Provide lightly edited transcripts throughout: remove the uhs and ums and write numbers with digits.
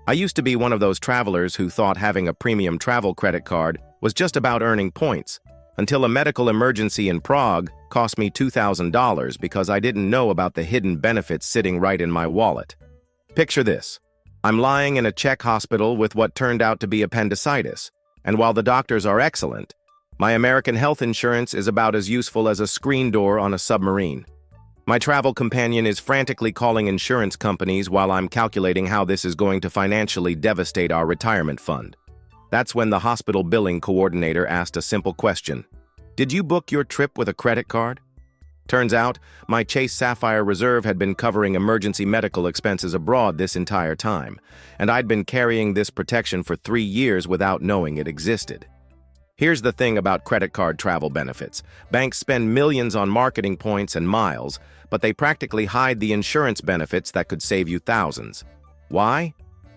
I used to be one of those travelers who thought having a premium travel credit card was just about earning points, until a medical emergency in Prague cost me $2,000 because I didn't know about the hidden benefits sitting right in my wallet. Picture this. I'm lying in a Czech hospital with what turned out to be appendicitis, and while the doctors are excellent, my American health insurance is about as useful as a screen door on a submarine. My travel companion is frantically calling insurance companies while I'm calculating how this is going to financially devastate our retirement fund. That's when the hospital billing coordinator asked a simple question. Did you book your trip with a credit card? Turns out, my Chase Sapphire Reserve had been covering emergency medical expenses abroad this entire time, and I'd been carrying this protection for 3 years without knowing it existed. Here's the thing about credit card travel benefits. Banks spend millions on marketing points and miles, but they practically hide the insurance benefits that could save you thousands. Why?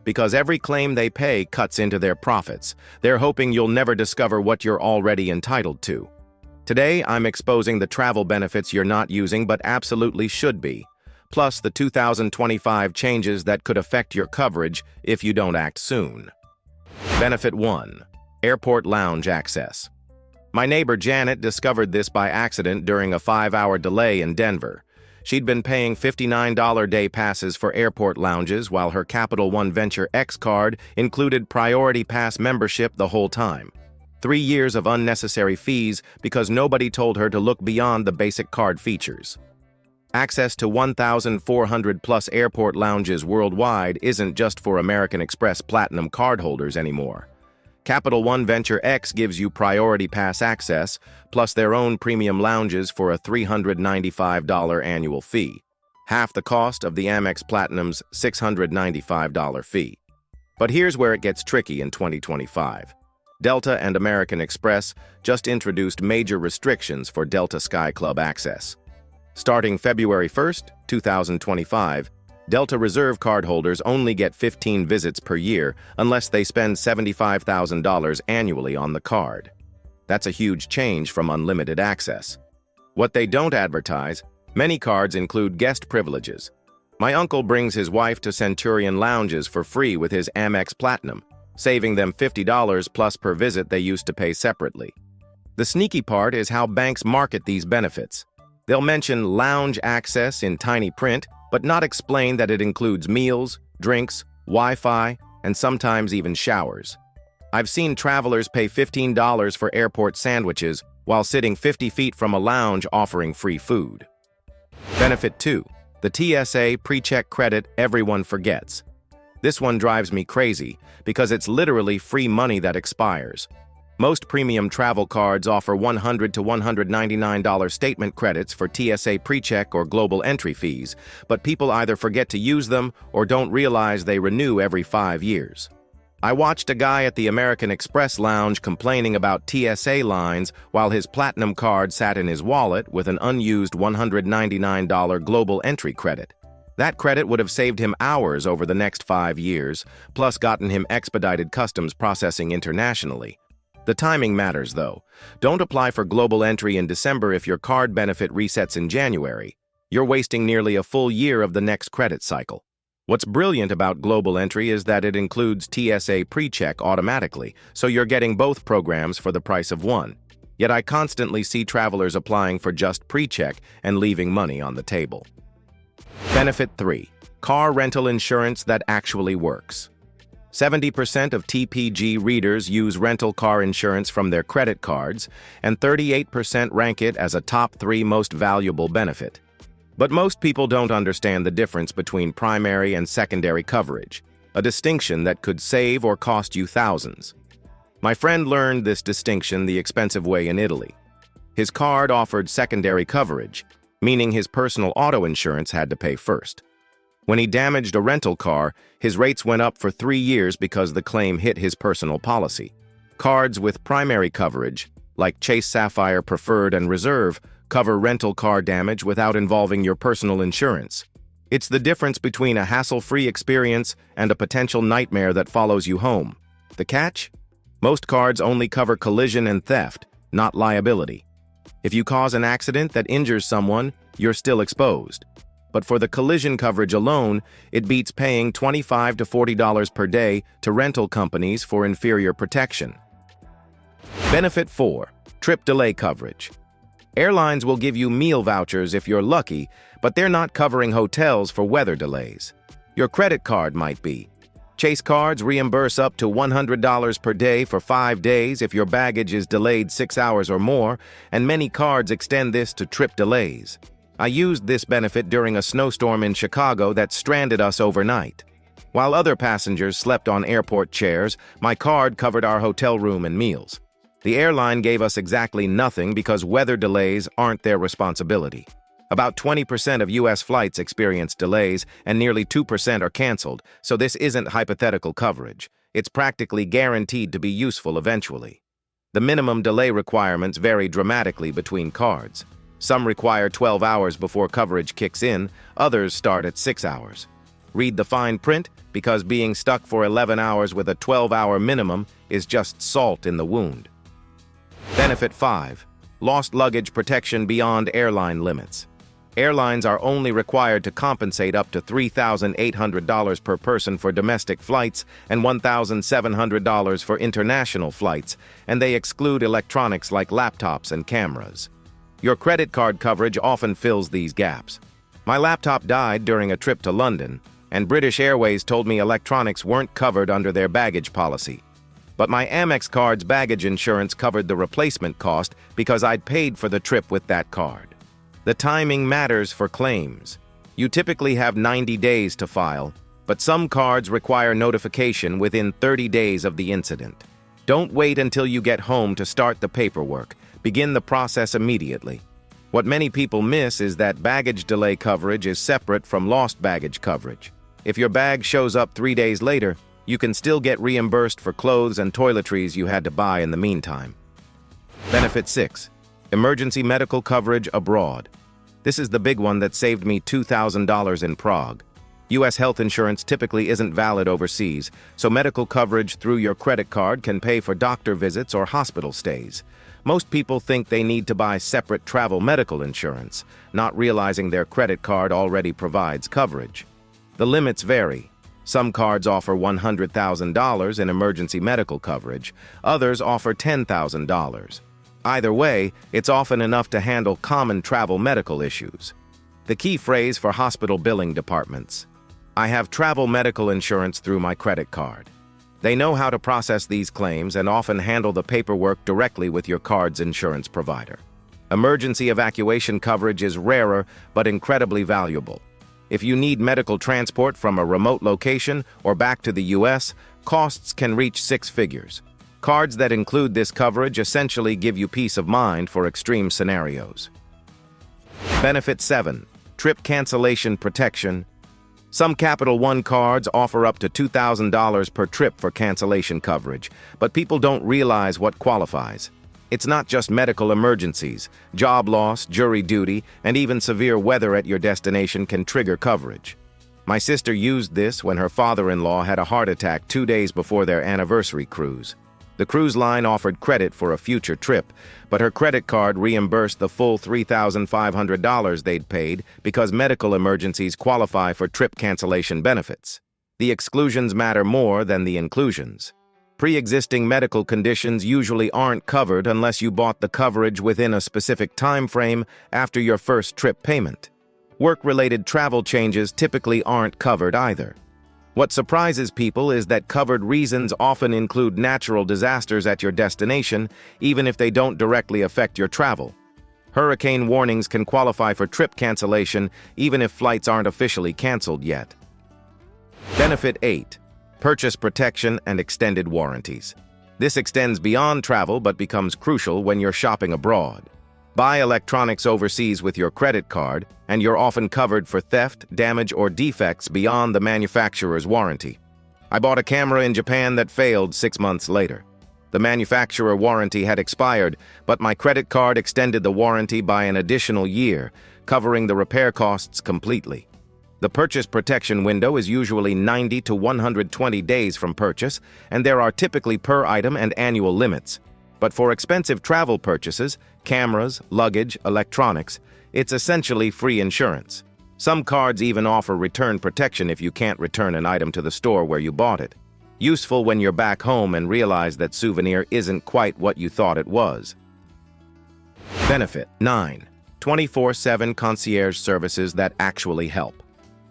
Because every claim they pay cuts into their profits. They're hoping you'll never discover what you're already entitled to. Today, I'm exposing the travel benefits you're not using but absolutely should be, plus the 2025 changes that could affect your coverage if you don't act soon. Benefit 1. Airport Lounge Access. My neighbor Janet discovered this by accident during a 5-hour delay in Denver. She'd been paying $59 day passes for airport lounges while her Capital One Venture X card included Priority Pass membership the whole time. 3 years of unnecessary fees because nobody told her to look beyond the basic card features. Access to 1,400+ airport lounges worldwide isn't just for American Express Platinum cardholders anymore. Capital One Venture X gives you Priority Pass access, plus their own premium lounges for a $395 annual fee, half the cost of the Amex Platinum's $695 fee. But here's where it gets tricky in 2025. Delta and American Express just introduced major restrictions for Delta Sky Club access. Starting February 1st, 2025, Delta Reserve cardholders only get 15 visits per year unless they spend $75,000 annually on the card. That's a huge change from unlimited access. What they don't advertise, many cards include guest privileges. My uncle brings his wife to Centurion lounges for free with his Amex Platinum, saving them $50 plus per visit they used to pay separately. The sneaky part is how banks market these benefits. They'll mention lounge access in tiny print, but not explain that it includes meals, drinks, Wi-Fi, and sometimes even showers. I've seen travelers pay $15 for airport sandwiches while sitting 50 feet from a lounge offering free food. Benefit 2. The TSA PreCheck Credit everyone forgets. This one drives me crazy because it's literally free money that expires. Most premium travel cards offer $100 to $199 statement credits for TSA PreCheck or global entry fees, but people either forget to use them or don't realize they renew every 5 years. I watched a guy at the American Express lounge complaining about TSA lines while his Platinum card sat in his wallet with an unused $199 global entry credit. That credit would have saved him hours over the next 5 years, plus gotten him expedited customs processing internationally. The timing matters, though. Don't apply for global entry in December if your card benefit resets in January. You're wasting nearly a full year of the next credit cycle. What's brilliant about global entry is that it includes TSA PreCheck automatically, so you're getting both programs for the price of one. Yet I constantly see travelers applying for just PreCheck and leaving money on the table. Benefit 3. Car rental insurance that actually works. 70% of TPG readers use rental car insurance from their credit cards, and 38% rank it as a top 3 most valuable benefit. But most people don't understand the difference between primary and secondary coverage, a distinction that could save or cost you thousands. My friend learned this distinction the expensive way in Italy. His card offered secondary coverage, meaning his personal auto insurance had to pay first. When he damaged a rental car, his rates went up for 3 years because the claim hit his personal policy. Cards with primary coverage, like Chase Sapphire Preferred and Reserve, cover rental car damage without involving your personal insurance. It's the difference between a hassle-free experience and a potential nightmare that follows you home. The catch? Most cards only cover collision and theft, not liability. If you cause an accident that injures someone, you're still exposed. but for the collision coverage alone, it beats paying $25 to $40 per day to rental companies for inferior protection. Benefit 4. Trip delay coverage. Airlines will give you meal vouchers if you're lucky, but they're not covering hotels for weather delays. Your credit card might be. Chase cards reimburse up to $100 per day for 5 days if your baggage is delayed 6 hours or more, and many cards extend this to trip delays. I used this benefit during a snowstorm in Chicago that stranded us overnight. While other passengers slept on airport chairs, my card covered our hotel room and meals. The airline gave us exactly nothing because weather delays aren't their responsibility. About 20% of U.S. flights experience delays, and nearly 2% are canceled, so this isn't hypothetical coverage. It's practically guaranteed to be useful eventually. The minimum delay requirements vary dramatically between cards. Some require 12 hours before coverage kicks in, others start at 6 hours. Read the fine print, because being stuck for 11 hours with a 12-hour minimum is just salt in the wound. Benefit 5. Lost luggage protection beyond airline limits. Airlines are only required to compensate up to $3,800 per person for domestic flights and $1,700 for international flights, and they exclude electronics like laptops and cameras. Your credit card coverage often fills these gaps. My laptop died during a trip to London, and British Airways told me electronics weren't covered under their baggage policy. But my Amex card's baggage insurance covered the replacement cost because I'd paid for the trip with that card. The timing matters for claims. You typically have 90 days to file, but some cards require notification within 30 days of the incident. Don't wait until you get home to start the paperwork. Begin the process immediately. What many people miss is that baggage delay coverage is separate from lost baggage coverage. If your bag shows up 3 days later, you can still get reimbursed for clothes and toiletries you had to buy in the meantime. Benefit 6. Emergency medical coverage abroad. This is the big one that saved me $2,000 in Prague. U.S. health insurance typically isn't valid overseas, so medical coverage through your credit card can pay for doctor visits or hospital stays. Most people think they need to buy separate travel medical insurance, not realizing their credit card already provides coverage. The limits vary. Some cards offer $100,000 in emergency medical coverage, others offer $10,000. Either way, it's often enough to handle common travel medical issues. The key phrase for hospital billing departments: I have travel medical insurance through my credit card. They know how to process these claims and often handle the paperwork directly with your card's insurance provider. Emergency evacuation coverage is rarer but incredibly valuable. If you need medical transport from a remote location or back to the U.S., costs can reach 6 figures. Cards that include this coverage essentially give you peace of mind for extreme scenarios. Benefit 7. Trip cancellation protection. Some Capital One cards offer up to $2,000 per trip for cancellation coverage, but people don't realize what qualifies. It's not just medical emergencies. Job loss, jury duty, and even severe weather at your destination can trigger coverage. My sister used this when her father-in-law had a heart attack 2 days before their anniversary cruise. The cruise line offered credit for a future trip, but her credit card reimbursed the full $3,500 they'd paid because medical emergencies qualify for trip cancellation benefits. The exclusions matter more than the inclusions. Pre-existing medical conditions usually aren't covered unless you bought the coverage within a specific time frame after your first trip payment. Work-related travel changes typically aren't covered either. What surprises people is that covered reasons often include natural disasters at your destination, even if they don't directly affect your travel. Hurricane warnings can qualify for trip cancellation even if flights aren't officially canceled yet. Benefit 8. Purchase protection and extended warranties. This extends beyond travel but becomes crucial when you're shopping abroad. Buy electronics overseas with your credit card, and you're often covered for theft, damage, or defects beyond the manufacturer's warranty. I bought a camera in Japan that failed 6 months later. The manufacturer warranty had expired, but my credit card extended the warranty by an additional year, covering the repair costs completely. The purchase protection window is usually 90 to 120 days from purchase, and there are typically per item and annual limits. But for expensive travel purchases, cameras, luggage, electronics, it's essentially free insurance. Some cards even offer return protection if you can't return an item to the store where you bought it. Useful when you're back home and realize that souvenir isn't quite what you thought it was. Benefit 9. 24/7 concierge services that actually help.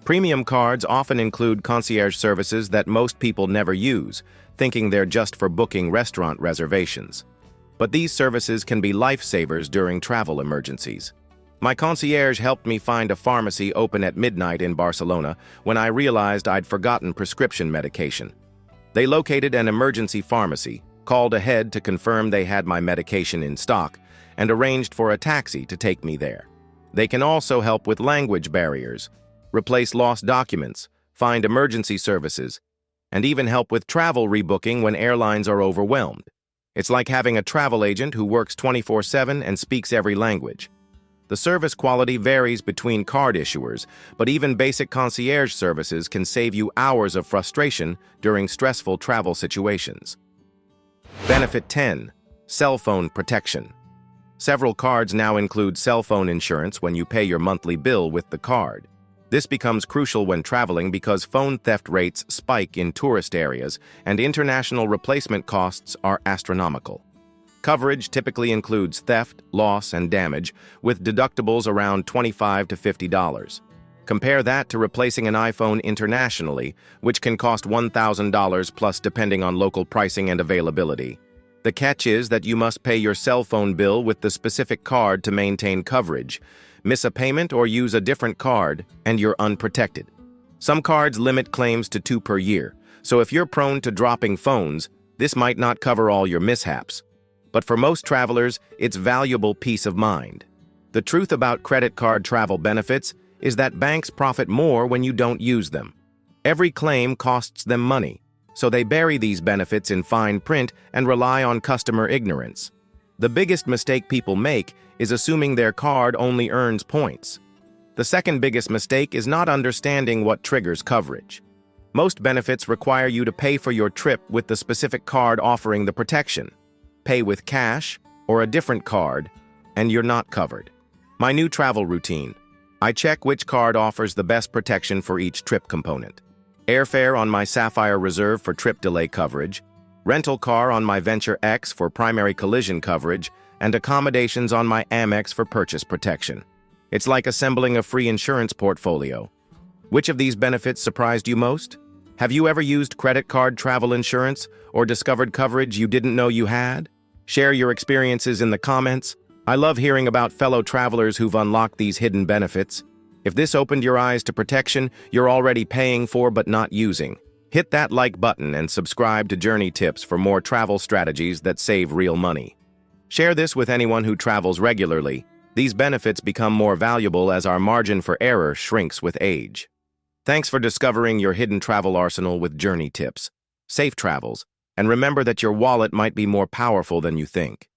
Premium cards often include concierge services that most people never use, thinking they're just for booking restaurant reservations. But these services can be lifesavers during travel emergencies. My concierge helped me find a pharmacy open at midnight in Barcelona when I realized I'd forgotten prescription medication. They located an emergency pharmacy, called ahead to confirm they had my medication in stock, and arranged for a taxi to take me there. They can also help with language barriers, replace lost documents, find emergency services, and even help with travel rebooking when airlines are overwhelmed. It's like having a travel agent who works 24/7 and speaks every language. The service quality varies between card issuers, but even basic concierge services can save you hours of frustration during stressful travel situations. Benefit 10. Cell phone protection. Several cards now include cell phone insurance when you pay your monthly bill with the card. This becomes crucial when traveling because phone theft rates spike in tourist areas and international replacement costs are astronomical. Coverage typically includes theft, loss, and damage, with deductibles around $25 to $50. Compare that to replacing an iPhone internationally, which can cost $1,000 plus depending on local pricing and availability. The catch is that you must pay your cell phone bill with the specific card to maintain coverage. Miss a payment or use a different card, and you're unprotected. Some cards limit claims to 2 per year, so if you're prone to dropping phones, this might not cover all your mishaps. But for most travelers, it's valuable peace of mind. The truth about credit card travel benefits is that banks profit more when you don't use them. Every claim costs them money, so they bury these benefits in fine print and rely on customer ignorance. The biggest mistake people make is assuming their card only earns points. The second biggest mistake is not understanding what triggers coverage. Most benefits require you to pay for your trip with the specific card offering the protection. Pay with cash or a different card, and you're not covered. My new travel routine. I check which card offers the best protection for each trip component. Airfare on my Sapphire Reserve for trip delay coverage, rental car on my Venture X for primary collision coverage, and accommodations on my Amex for purchase protection. It's like assembling a free insurance portfolio. Which of these benefits surprised you most? Have you ever used credit card travel insurance or discovered coverage you didn't know you had? Share your experiences in the comments. I love hearing about fellow travelers who've unlocked these hidden benefits. If this opened your eyes to protection you're already paying for but not using, hit that like button and subscribe to Journey Tips for more travel strategies that save real money. Share this with anyone who travels regularly. These benefits become more valuable as our margin for error shrinks with age. Thanks for discovering your hidden travel arsenal with Journey Tips. Safe travels, and remember that your wallet might be more powerful than you think.